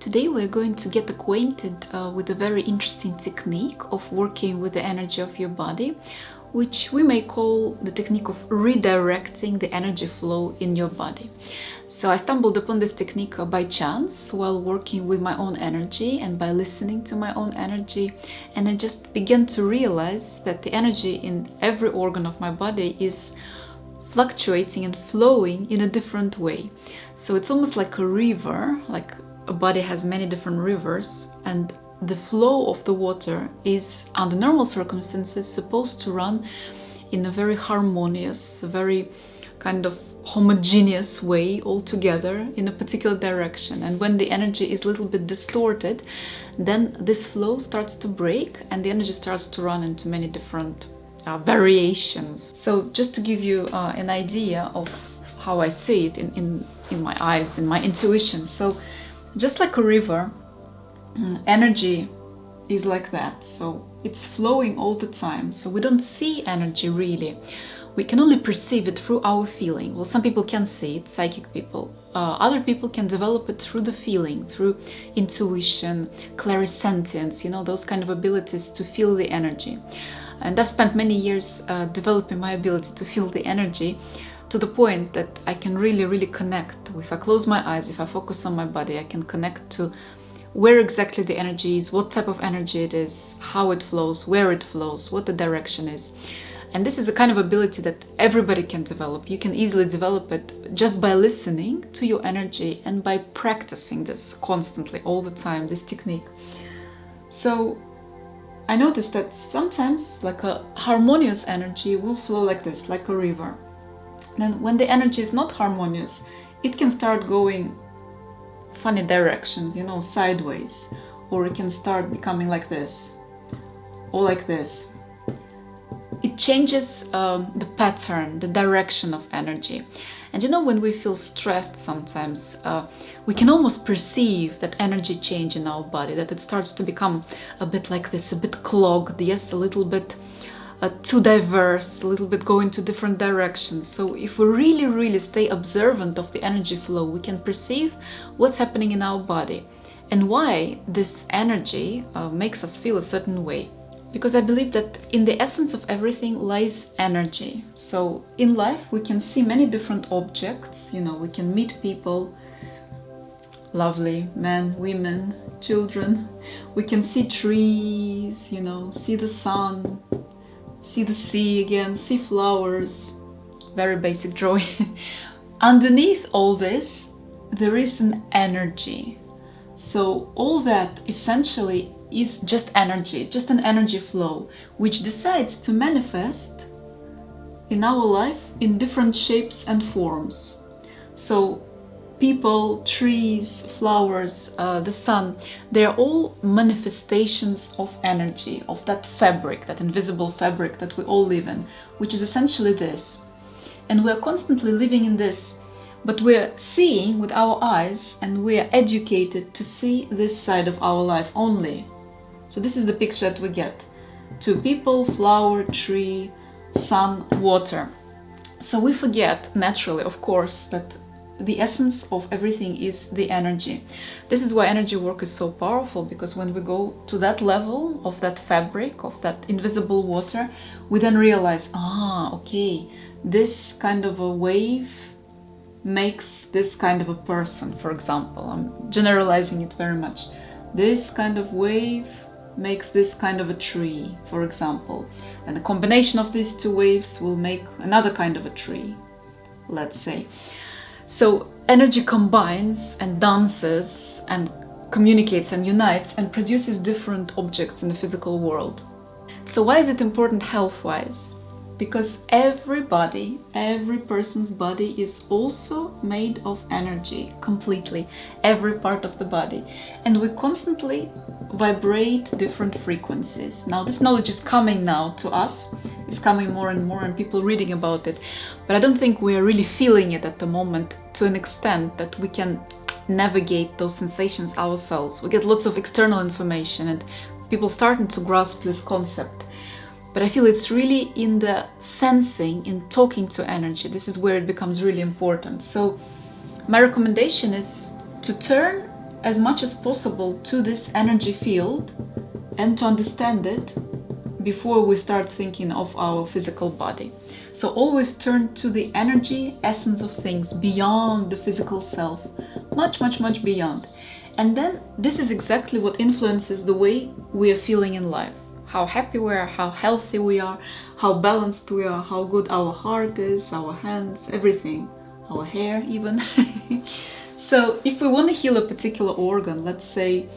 Today we're going to get acquainted with a very interesting technique of working with the energy of your body, which we may call the technique of redirecting the energy flow in your body. So I stumbled upon this technique by chance while working with my own energy and by listening to my own energy, and I just began to realize that the energy in every organ of my body is fluctuating and flowing in a different way. So it's almost like a river, like a body has many different rivers, and the flow of the water is, under normal circumstances, supposed to run in a very harmonious, very kind of homogeneous way all together in a particular direction. And when the energy is a little bit distorted, then this flow starts to break and the energy starts to run into many different variations. So just to give you an idea of how I see it in my eyes, in my intuition. So just like a river, energy is like that. So it's flowing all the time. So we don't see energy really. We can only perceive it through our feeling. Well, some people can see it, psychic people. Other people can develop it through the feeling, through intuition, clairsentience, those kind of abilities to feel the energy. And I've spent many years developing my ability to feel the energy, to the point that I can really connect. If I close my eyes, if I focus on my body, I can connect to where exactly the energy is, what type of energy it is, how it flows, where it flows, what the direction is. And this is a kind of ability that everybody can develop. You can easily develop it just by listening to your energy and by practicing this constantly, all the time, this technique. So I noticed that sometimes like a harmonious energy will flow like this, like a river. Then when the energy is not harmonious, it can start going funny directions, sideways, or it can start becoming like this, or like this. It changes the pattern, the direction of energy. And when we feel stressed sometimes, we can almost perceive that energy change in our body, that it starts to become a bit like this, a bit clogged, yes, a little bit too diverse, a little bit going to different directions. So if we really stay observant of the energy flow, we can perceive what's happening in our body and why this energy makes us feel a certain way. Because I believe that in the essence of everything lies energy. So in life we can see many different objects, we can meet people, lovely men, women, children. We can see trees, see the sun, see the sea again, see flowers, very basic drawing. Underneath all this, there is an energy. So all that essentially is just energy, just an energy flow, which decides to manifest in our life in different shapes and forms. So people, trees, flowers, the sun, they're all manifestations of energy, of that fabric, that invisible fabric that we all live in, which is essentially this. And we're constantly living in this, but we're seeing with our eyes, and we're educated to see this side of our life only. So this is the picture that we get. Two people, flower, tree, sun, water. So we forget, naturally, of course, that the essence of everything is the energy. This is why energy work is so powerful, because when we go to that level of that fabric, of that invisible water, we then realize, okay, this kind of a wave makes this kind of a person, for example. I'm generalizing it very much. This kind of wave makes this kind of a tree, for example. And the combination of these two waves will make another kind of a tree, let's say. So energy combines and dances and communicates and unites and produces different objects in the physical world. So why is it important health-wise? Because everybody, every person's body is also made of energy, completely, every part of the body. And we constantly vibrate different frequencies. Now this knowledge is coming now to us, it's coming more and more, and people reading about it. But I don't think we are really feeling it at the moment to an extent that we can navigate those sensations ourselves. We get lots of external information and people starting to grasp this concept. But I feel it's really in the sensing, in talking to energy. This is where it becomes really important. So my recommendation is to turn as much as possible to this energy field and to understand it before we start thinking of our physical body. So always turn to the energy essence of things beyond the physical self, much, much, much beyond. And then this is exactly what influences the way we are feeling in life. How happy we are, how healthy we are, how balanced we are, how good our heart is, our hands, everything, our hair even. So if we want to heal a particular organ, let's say,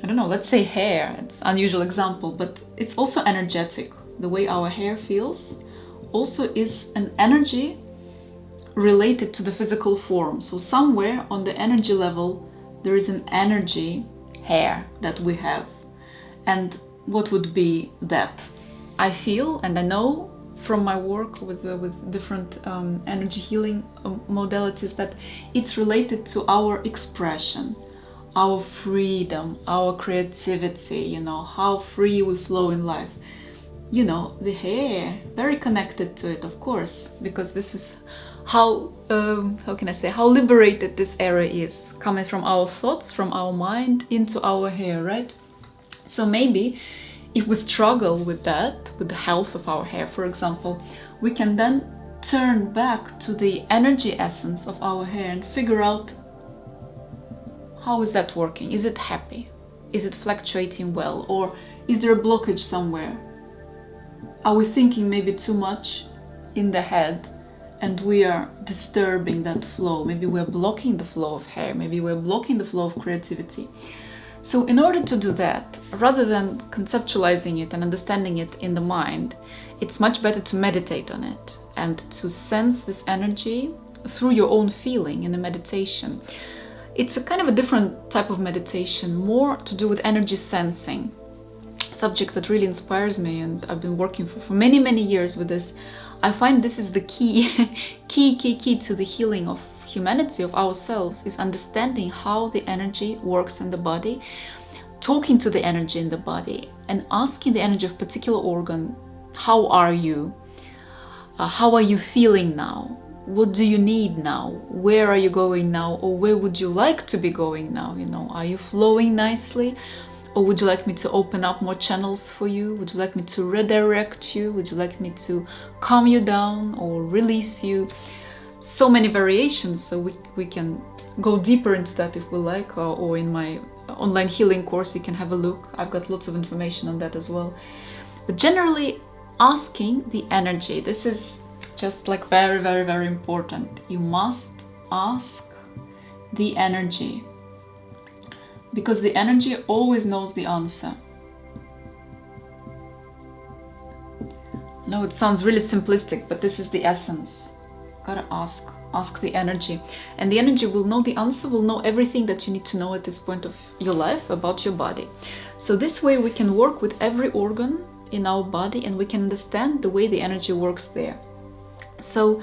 I don't know, let's say hair, it's an unusual example, but it's also energetic. The way our hair feels also is an energy related to the physical form. So somewhere on the energy level, there is an energy hair that we have. And what would be that? I feel and I know from my work with different energy healing modalities that it's related to our expression, our freedom, our creativity, you know, how free we flow in life. You know, the hair, very connected to it, of course, because this is how can I say, how liberated this area is, coming from our thoughts, from our mind into our hair, right? So maybe if we struggle with that, with the health of our hair, for example, we can then turn back to the energy essence of our hair and figure out, how is that working? Is it happy? Is it fluctuating well? Or is there a blockage somewhere? Are we thinking maybe too much in the head and we are disturbing that flow? Maybe we're blocking the flow of hair. Maybe we're blocking the flow of creativity. So in order to do that, rather than conceptualizing it and understanding it in the mind, it's much better to meditate on it and to sense this energy through your own feeling in a meditation. It's a kind of a different type of meditation, more to do with energy sensing, subject that really inspires me, and I've been working for many, many years with this. I find this is the key to the healing of humanity, of ourselves, is understanding how the energy works in the body, talking to the energy in the body and asking the energy of a particular organ, how are you? How are you feeling now? What do you need now? Where are you going now? Or where would you like to be going now? You know, are you flowing nicely? Or would you like me to open up more channels for you? Would you like me to redirect you? Would you like me to calm you down or release you? So many variations, so we can go deeper into that if we like, or in my online healing course you can have a look. I've got lots of information on that as well. But generally, asking the energy, this is just like very, very, very important. You must ask the energy, because the energy always knows the answer. No, it sounds really simplistic, but this is the essence. Gotta ask the energy, and the energy will know the answer, will know everything that you need to know at this point of your life about your body. So this way we can work with every organ in our body and we can understand the way the energy works there. So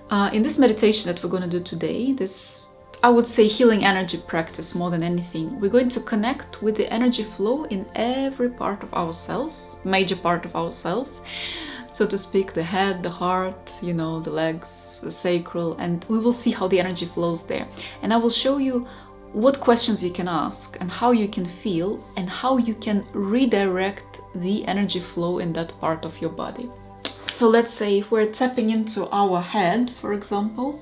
in this meditation that we're going to do today, this, I would say, healing energy practice more than anything, we're going to connect with the energy flow in every part of ourselves, major part of ourselves, so to speak, the head, the heart, you know, the legs, the sacral, and we will see how the energy flows there. And I will show you what questions you can ask and how you can feel and how you can redirect the energy flow in that part of your body. So let's say if we're tapping into our head, for example,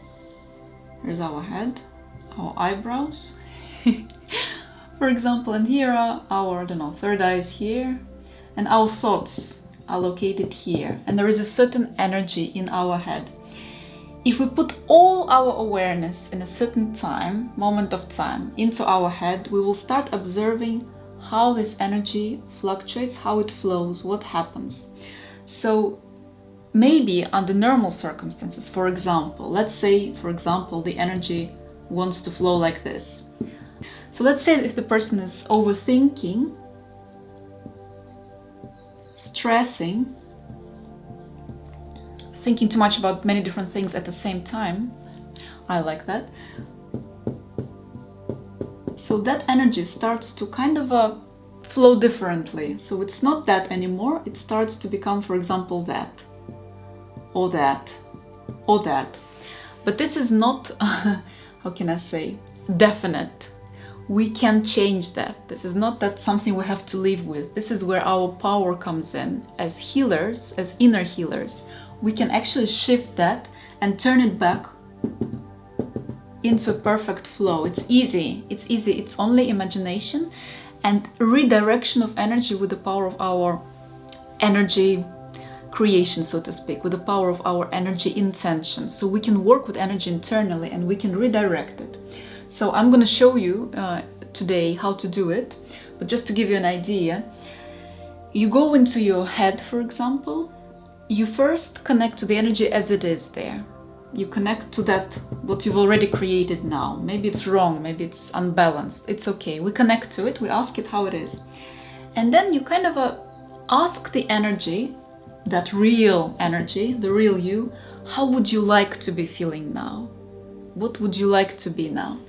here's our head, our eyebrows, for example, and here are our, I don't know, third eye is here, and our thoughts are located here, and there is a certain energy in our head. If we put all our awareness in a certain time, moment of time, into our head, we will start observing how this energy fluctuates, how it flows, what happens. So maybe under normal circumstances, for example, let's say, for example, the energy wants to flow like this. So let's say if the person is overthinking, stressing, thinking too much about many different things at the same time. I like that. So that energy starts to kind of flow differently. So it's not that anymore. It starts to become, for example, that, or that, or that. But this is not, how can I say, definite. we can change that. This is not that something we have to live with. This is where our power comes in. As healers, as inner healers, we can actually shift that and turn it back into a perfect flow. It's easy. It's only imagination and redirection of energy with the power of our energy creation, so to speak, with the power of our energy intention. So we can work with energy internally and we can redirect it. So I'm going to show you today how to do it, but just to give you an idea, you go into your head, for example, you first connect to the energy as it is there. You connect to that, what you've already created now. Maybe it's wrong, maybe it's unbalanced, it's okay. We connect to it, we ask it how it is. And then you kind of ask the energy, that real energy, the real you, how would you like to be feeling now? What would you like to be now?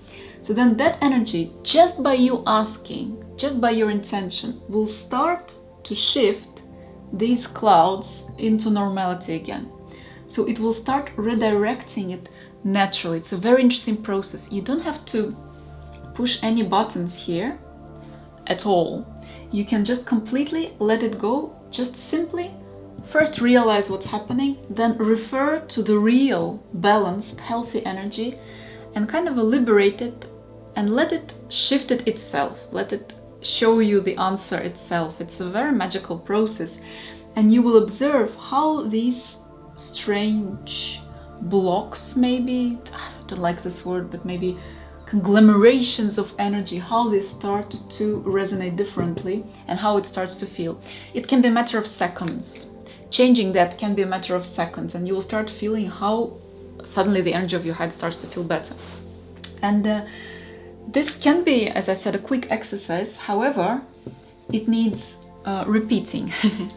So then that energy, just by you asking, just by your intention, will start to shift these clouds into normality again. So it will start redirecting it naturally. It's a very interesting process. You don't have to push any buttons here at all. You can just completely let it go, just simply first realize what's happening, then refer to the real, balanced, healthy energy and kind of liberate it and let it shift it itself. Let it show you the answer itself. It's a very magical process. And you will observe how these strange blocks, maybe, I don't like this word, but maybe conglomerations of energy, how they start to resonate differently and how it starts to feel. It can be a matter of seconds. Changing that can be a matter of seconds, and you will start feeling how suddenly the energy of your head starts to feel better. And this can be, as I said, a quick exercise. However, it needs repeating.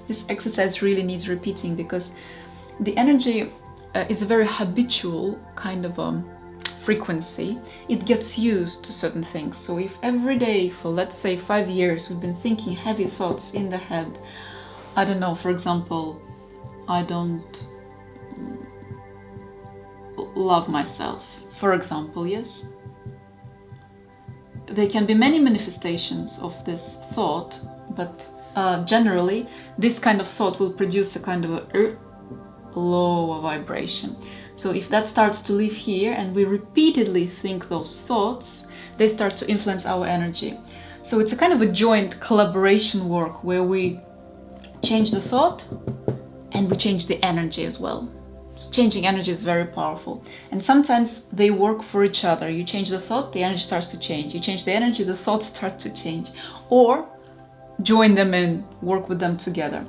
This exercise really needs repeating because the energy is a very habitual kind of frequency. It gets used to certain things. So if every day for, let's say, 5 years we've been thinking heavy thoughts in the head, I don't know, for example, I don't love myself, for example, yes? There can be many manifestations of this thought, but generally this kind of thought will produce a kind of a low vibration. So if that starts to live here and we repeatedly think those thoughts, they start to influence our energy. So it's a kind of a joint collaboration work where we change the thought and we change the energy as well. So changing energy is very powerful, and sometimes they work for each other. You change the thought, the energy starts to change. You change the energy, the thoughts start to change, or join them in, work with them together.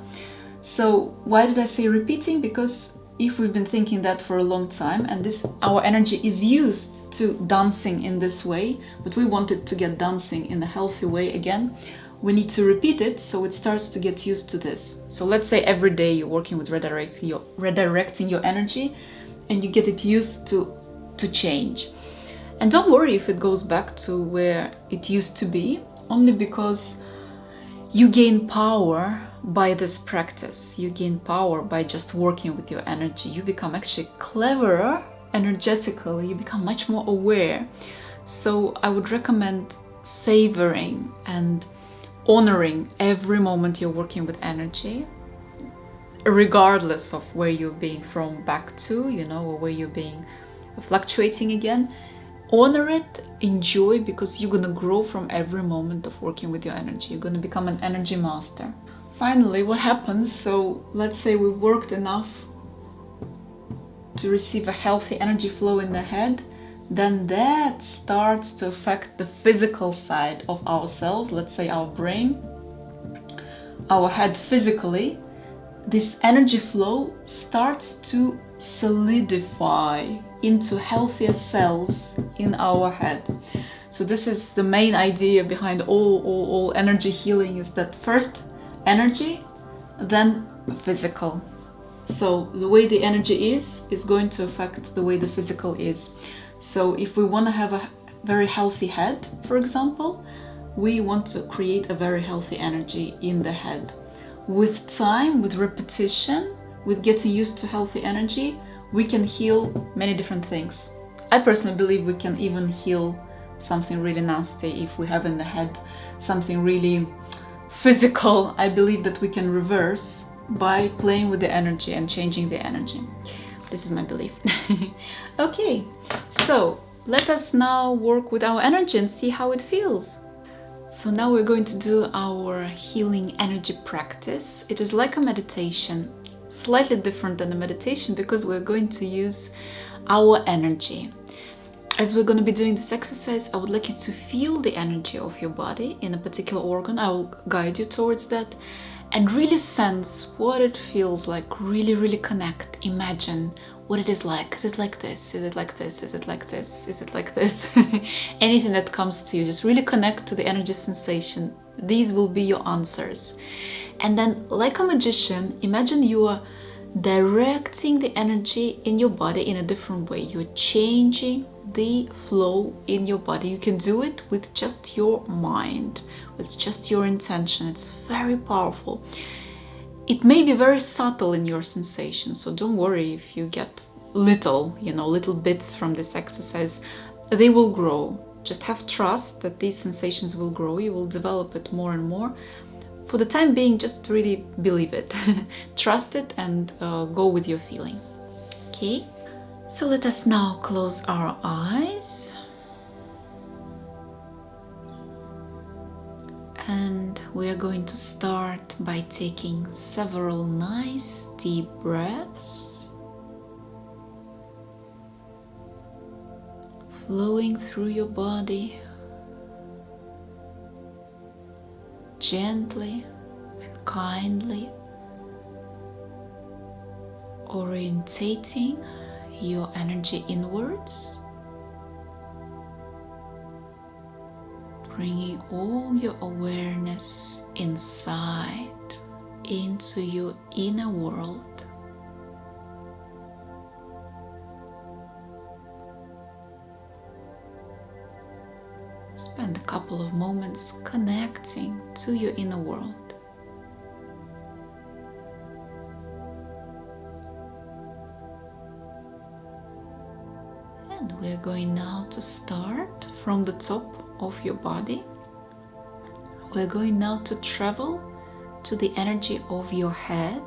So why did I say repeating? Because if we've been thinking that for a long time and our energy is used to dancing in this way, but we want it to get dancing in a healthy way again, we need to repeat it so it starts to get used to this. So let's say every day you're working with redirecting your energy and you get it used to change. And don't worry if it goes back to where it used to be, only because you gain power by this practice. You gain power by just working with your energy. You become actually cleverer energetically, you become much more aware. So I would recommend savoring and honoring every moment you're working with energy, regardless of where you're being thrown back to, or where you're being fluctuating again. Honor it, enjoy, because you're gonna grow from every moment of working with your energy. You're gonna become an energy master. Finally, what happens? So let's say we worked enough to receive a healthy energy flow in the head, then that starts to affect the physical side of ourselves, let's say our brain, our head physically. This energy flow starts to solidify into healthier cells in our head. So this is the main idea behind all energy healing, is that first energy, then physical. So the way the energy is going to affect the way the physical is. So if we want to have a very healthy head, for example, we want to create a very healthy energy in the head. With time, with repetition, with getting used to healthy energy, we can heal many different things. I personally believe we can even heal something really nasty, if we have in the head something really physical, I believe that we can reverse by playing with the energy and changing the energy. This is my belief. Okay, so let us now work with our energy and see how it feels. So now we're going to do our healing energy practice. It is like a meditation, slightly different than a meditation because we're going to use our energy. As we're going to be doing this exercise, I would like you to feel the energy of your body in a particular organ. I will guide you towards that and really sense what it feels like. Really connect. Imagine what it is like. Is it like this? Is it like this? Is it like this? Is it like this? Anything that comes to you, just really connect to the energy sensation. These will be your answers. And then, like a magician, imagine you are directing the energy in your body in a different way. You're changing the flow in your body. You can do it with just your mind, with just your intention. It's very powerful. It may be very subtle in your sensation, so don't worry if you get little bits from this exercise. They will grow. Just have trust that these sensations will grow. You will develop it more and more. For the time being, just really believe it. Trust it and go with your feeling. Okay? So let us now close our eyes. And we are going to start by taking several nice deep breaths, flowing through your body gently and kindly, orientating your energy inwards, bringing all your awareness inside into your inner world. Spend a couple of moments connecting to your inner world. And we're going now to start from the top of your body. We're going now to travel to the energy of your head.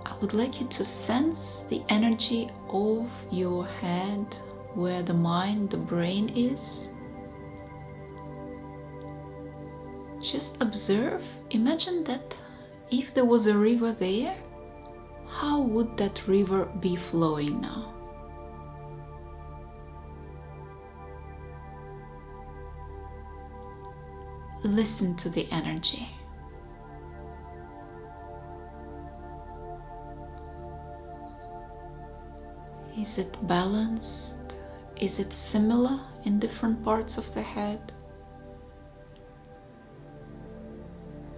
I would like you to sense the energy of your head, where the mind, the brain is. Just observe. Imagine that if there was a river there, how would that river be flowing now? Listen to the energy. Is it balanced? Is it similar in different parts of the head?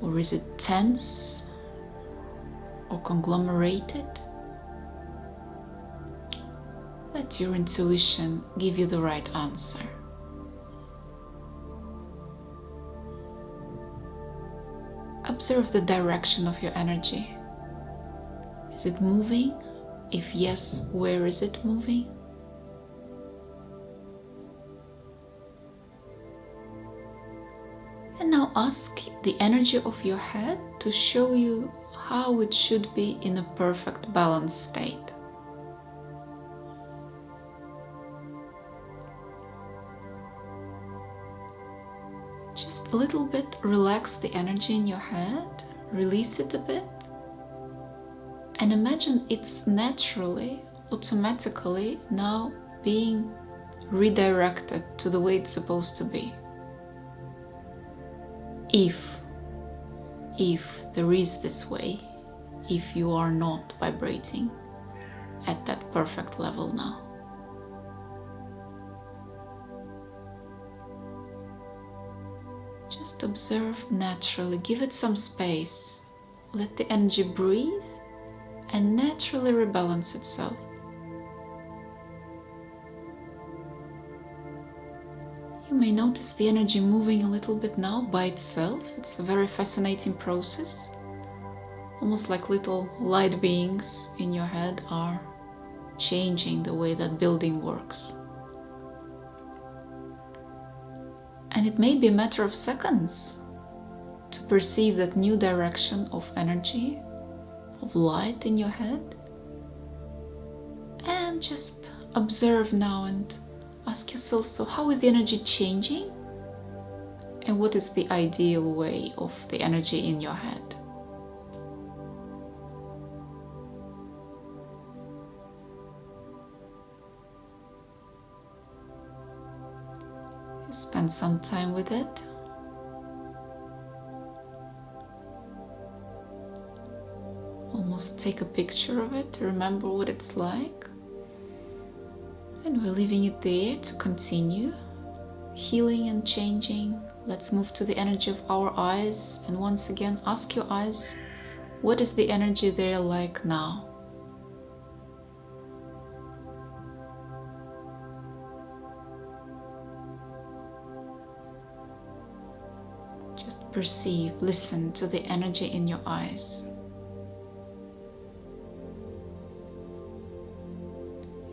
Or is it tense or conglomerated? Let your intuition give you the right answer. Observe the direction of your energy. Is it moving? If yes, where is it moving? And now ask the energy of your head to show you how it should be in a perfect balanced state. Just a little bit relax the energy in your head, release it a bit, and imagine it's naturally, automatically now being redirected to the way it's supposed to be. If there is this way, if you are not vibrating at that perfect level now. Just observe naturally, give it some space, let the energy breathe and naturally rebalance itself. You may notice the energy moving a little bit now by itself. It's a very fascinating process, almost like little light beings in your head are changing the way that building works. And it may be a matter of seconds to perceive that new direction of energy, of light in your head. And just observe now and ask yourself, so how is the energy changing? And what is the ideal way of the energy in your head? Spend some time with it. Almost take a picture of it, remember what it's like. And we're leaving it there to continue healing and changing. Let's move to the energy of our eyes. And once again, ask your eyes, what is the energy there like now? Just perceive, listen to the energy in your eyes.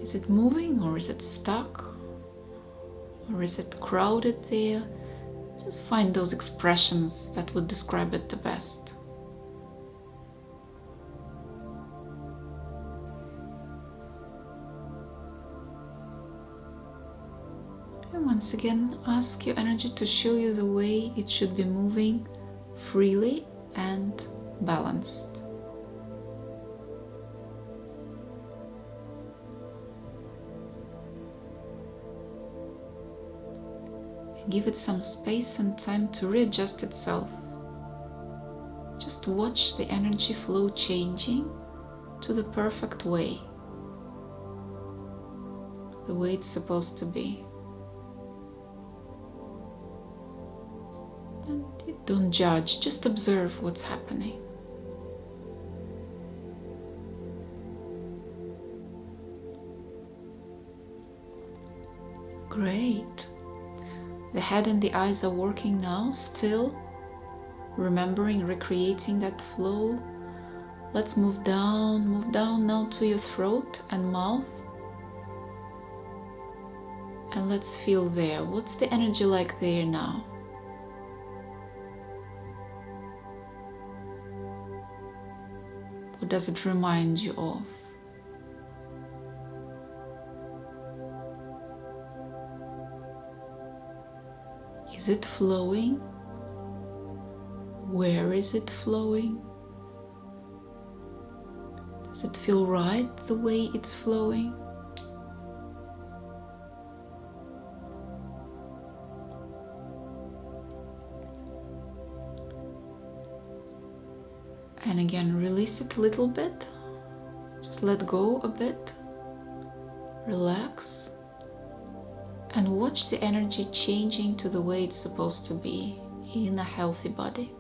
Is it moving or is it stuck? Or is it crowded there? Just find those expressions that would describe it the best. And once again, ask your energy to show you the way it should be moving freely and balanced. Give it some space and time to readjust itself. Just watch the energy flow changing to the perfect way, the way it's supposed to be. And don't judge, just observe what's happening. Great. The head and the eyes are working now, still remembering, recreating that flow. Let's move down now to your throat and mouth. And let's feel there. What's the energy like there now? What does it remind you of? Is it flowing? Where is it flowing? Does it feel right the way it's flowing? And again, release it a little bit. Just let go a bit. Relax. And watch the energy changing to the way it's supposed to be in a healthy body.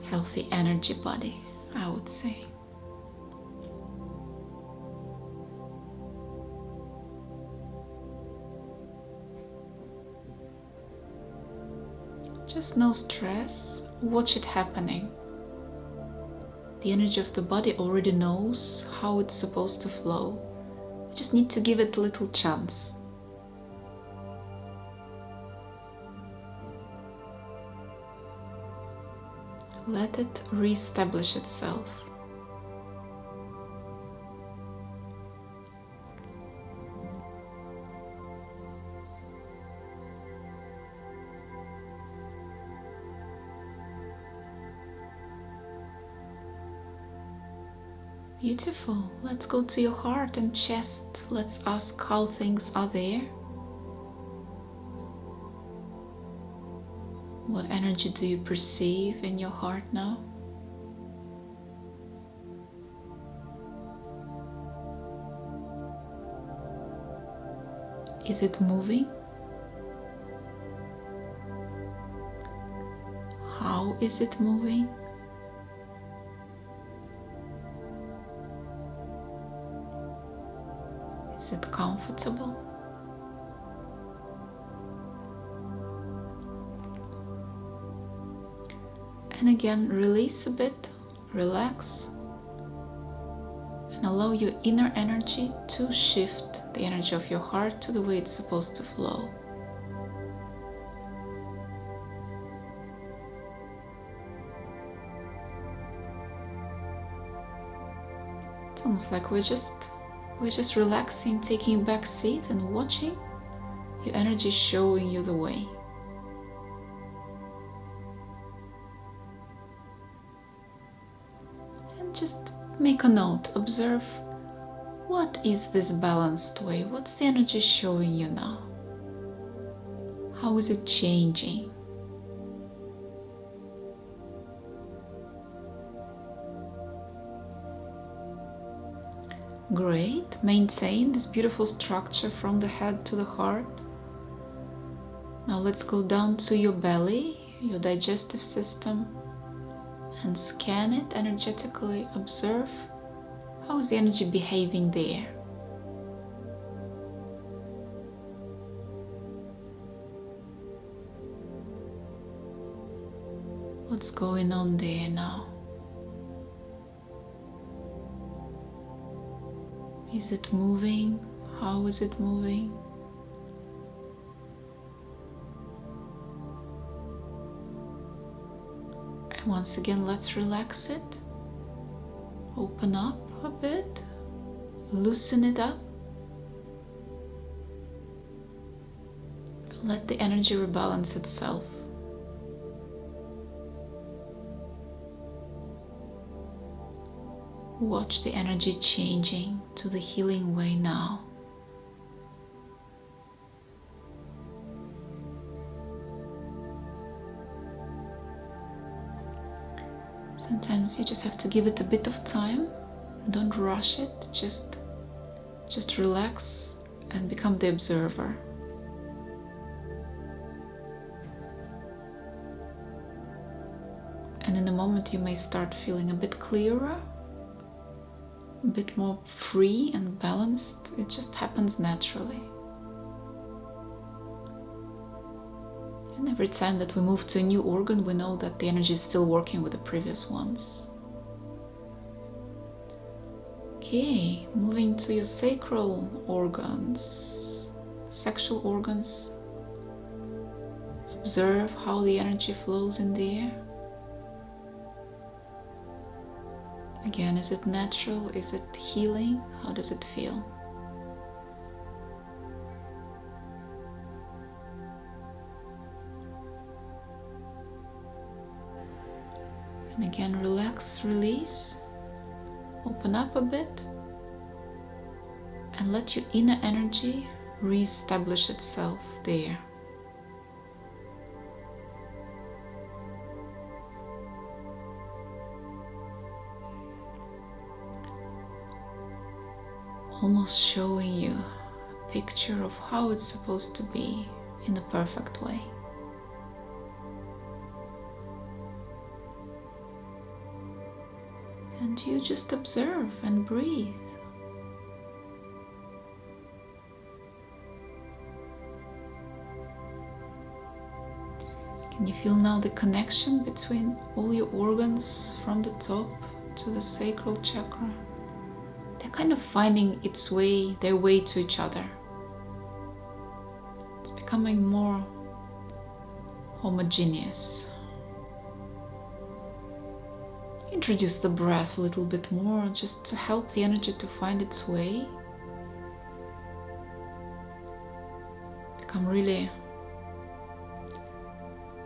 Healthy energy body, I would say. Just no stress, watch it happening. The energy of the body already knows how it's supposed to flow. You just need to give it a little chance. Let it re-establish itself. Beautiful. Let's go to your heart and chest. Let's ask how things are there. What energy do you perceive in your heart now? Is it moving? How is it moving? Is it comfortable? And again, release a bit, relax, and allow your inner energy to shift the energy of your heart to the way it's supposed to flow. It's almost like we're just relaxing, taking a back seat and watching your energy showing you the way. And just make a note, observe, what is this balanced way? What's the energy showing you now? How is it changing? Great. Maintain this beautiful structure from the head to the heart. Now let's go down to your belly, your digestive system, and scan it energetically. Observe how is the energy behaving there. What's going on there now? Is it moving? How is it moving? And once again, let's relax it. Open up a bit. Loosen it up. Let the energy rebalance itself. Watch the energy changing to the healing way now. Sometimes you just have to give it a bit of time. Don't rush it. Just relax and become the observer. And in a moment you may start feeling a bit clearer, a bit more free and balanced. It just happens naturally. And every time that we move to a new organ, we know that the energy is still working with the previous ones. Okay, moving to your sacral organs, sexual organs. Observe how the energy flows in there. Again, is it natural? Is it healing? How does it feel? And again, relax, release, open up a bit, and let your inner energy re-establish itself there. Almost showing you a picture of how it's supposed to be in a perfect way. And you just observe and breathe. Can you feel now the connection between all your organs from the top to the sacral chakra? They're kind of finding their way to each other. It's becoming more homogeneous. Introduce the breath a little bit more, just to help the energy to find its way. Become really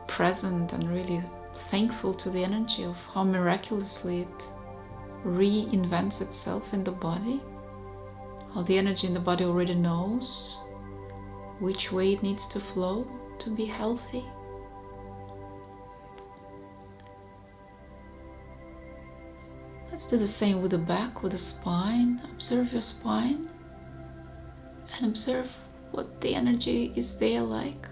present and really thankful to the energy of how miraculously it reinvents itself in the body, how the energy in the body already knows which way it needs to flow to be healthy. Let's do the same with the back, with the spine. Observe your spine and observe what the energy is there like.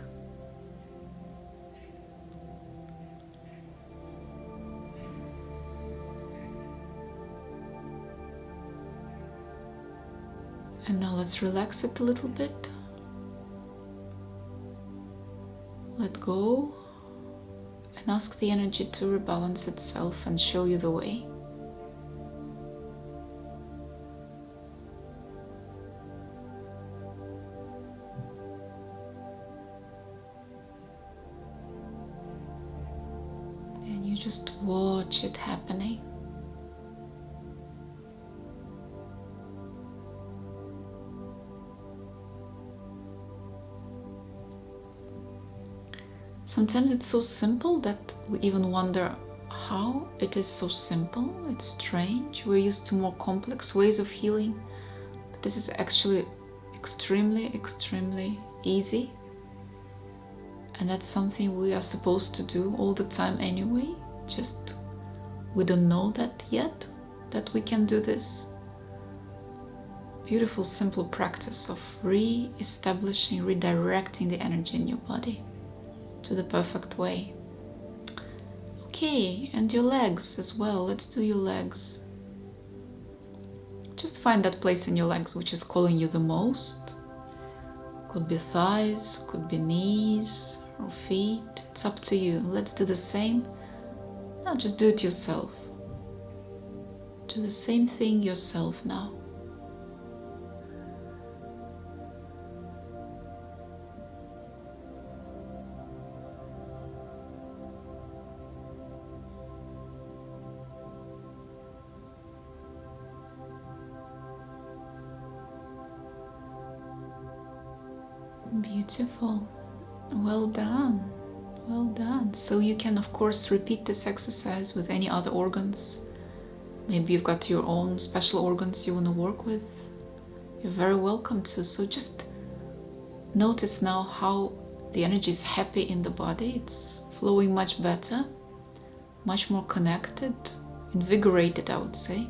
And now let's relax it a little bit. Let go and ask the energy to rebalance itself and show you the way. You just watch it happening. Sometimes it's so simple that we even wonder how it is so simple. It's strange. We're used to more complex ways of healing. But this is actually extremely, extremely easy. And that's something we are supposed to do all the time anyway. Just we don't know that yet, that we can do this. Beautiful, simple practice of re-establishing, redirecting the energy in your body to the perfect way. Okay, and your legs as well. Let's do your legs. Just find that place in your legs which is calling you the most. Could be thighs, could be knees or feet. It's up to you. Let's do the same. Now just do it yourself. Do the same thing yourself now. Beautiful. Well done. Well done. So you can of course repeat this exercise with any other organs. Maybe you've got your own special organs you want to work with. You're very welcome to. So just notice now how the energy is happy in the body. It's flowing much better, much more connected, invigorated, I would say.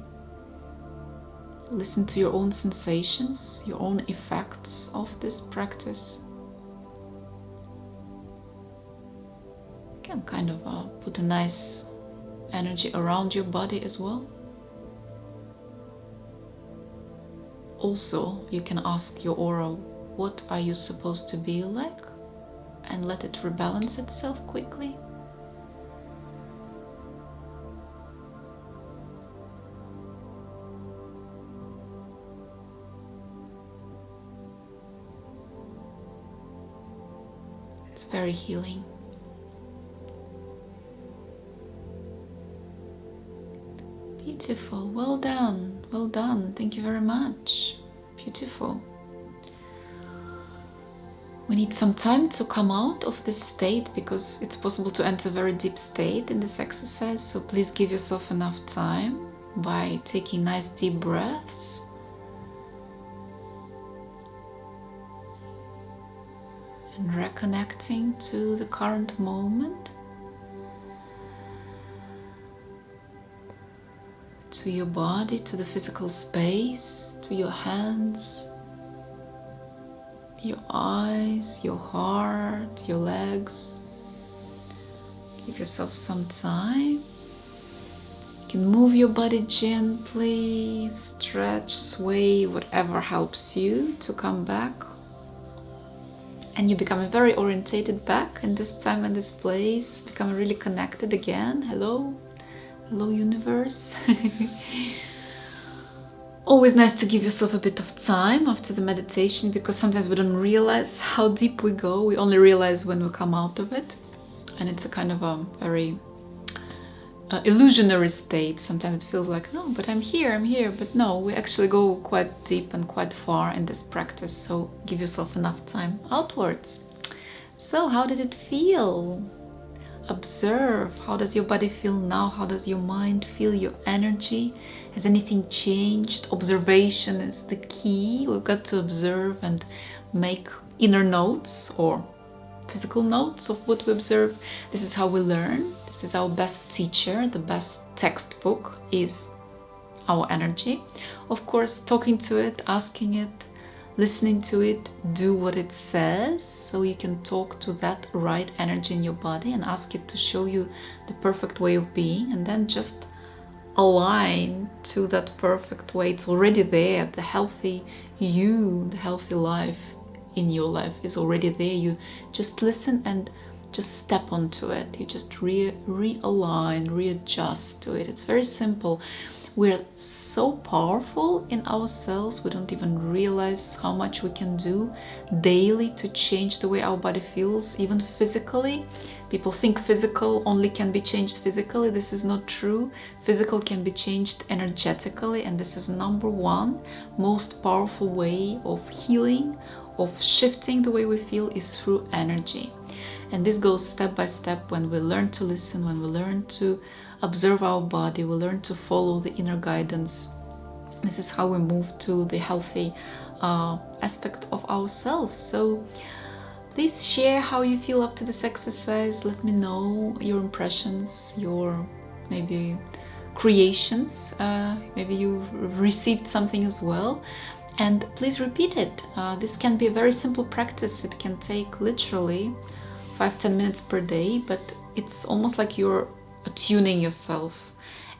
Listen to your own sensations, your own effects of this practice. You can kind of put a nice energy around your body as well. Also, you can ask your aura, what are you supposed to be like? And let it rebalance itself quickly. It's very healing. Beautiful. Well done. Well done. Thank you very much. Beautiful. We need some time to come out of this state because it's possible to enter a very deep state in this exercise. So please give yourself enough time by taking nice deep breaths. And reconnecting to the current moment, to your body, to the physical space, to your hands, your eyes, your heart, your legs. Give yourself some time. You can move your body gently, stretch, sway, whatever helps you to come back. And you become very orientated back in this time and this place, become really connected again. Hello, hello universe. Always nice to give yourself a bit of time after the meditation because sometimes we don't realize how deep we go. We only realize when we come out of it. And it's a kind of a very illusionary state. Sometimes it feels like, no, but I'm here. But no, we actually go quite deep and quite far in this practice. So give yourself enough time outwards. So how did it feel? Observe. How does your body feel now? How does your mind feel, your energy? Has anything changed? Observation is the key. We've got to observe and make inner notes or physical notes of what we observe. This is how we learn. This is our best teacher. The best textbook is our energy. Of course, talking to it, asking it, listening to it, do what it says, so you can talk to that right energy in your body and ask it to show you the perfect way of being, and then just align to that perfect way. It's already there. The healthy you, the healthy life in your life is already there. You just listen and just step onto it. You just realign, readjust to it. It's very simple. We're so powerful in ourselves, we don't even realize how much we can do daily to change the way our body feels, even physically. People think physical only can be changed physically. This is not true. Physical can be changed energetically, and this is number one most powerful way of healing, of shifting the way we feel, is through energy. And this goes step by step when we learn to listen, when we learn to observe our body, we learn to follow the inner guidance. This is how we move to the healthy aspect of ourselves. So please share how you feel after this exercise. Let me know your impressions, your maybe creations. Maybe you received something as well. And please repeat it. This can be a very simple practice. It can take literally 5-10 minutes per day, but it's almost like you're attuning yourself.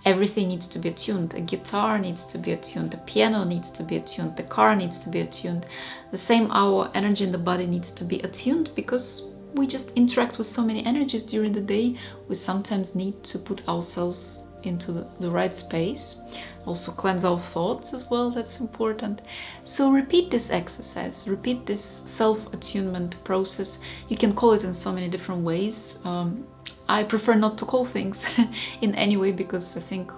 Everything needs to be attuned. A guitar needs to be attuned, the piano needs to be attuned, the car needs to be attuned. The same, our energy in the body needs to be attuned, because we just interact with so many energies during the day. We sometimes need to put ourselves into the right space. Also cleanse our thoughts as well, that's important. So repeat this exercise, repeat this self-attunement process. You can call it in so many different ways. I prefer not to call things in any way, because I think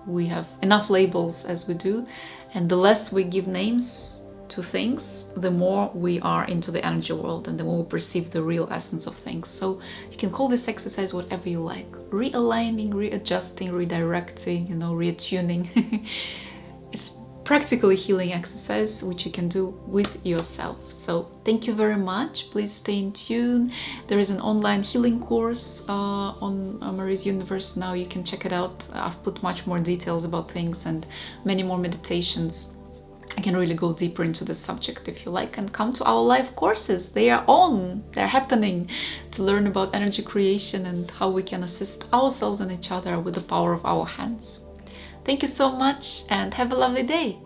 we have enough labels as we do, and the less we give names to things, the more we are into the energy world and the more we perceive the real essence of things. So you can call this exercise whatever you like. Realigning, readjusting, redirecting, reattuning. It's practically healing exercise which you can do with yourself. So thank you very much. Please stay in tune. There is an online healing course on Marie's Universe now. You can check it out. I've put much more details about things and many more meditations. I can really go deeper into the subject if you like, and come to our live courses. They are on, they're happening, to learn about energy creation and how we can assist ourselves and each other with the power of our hands. Thank you so much and have a lovely day.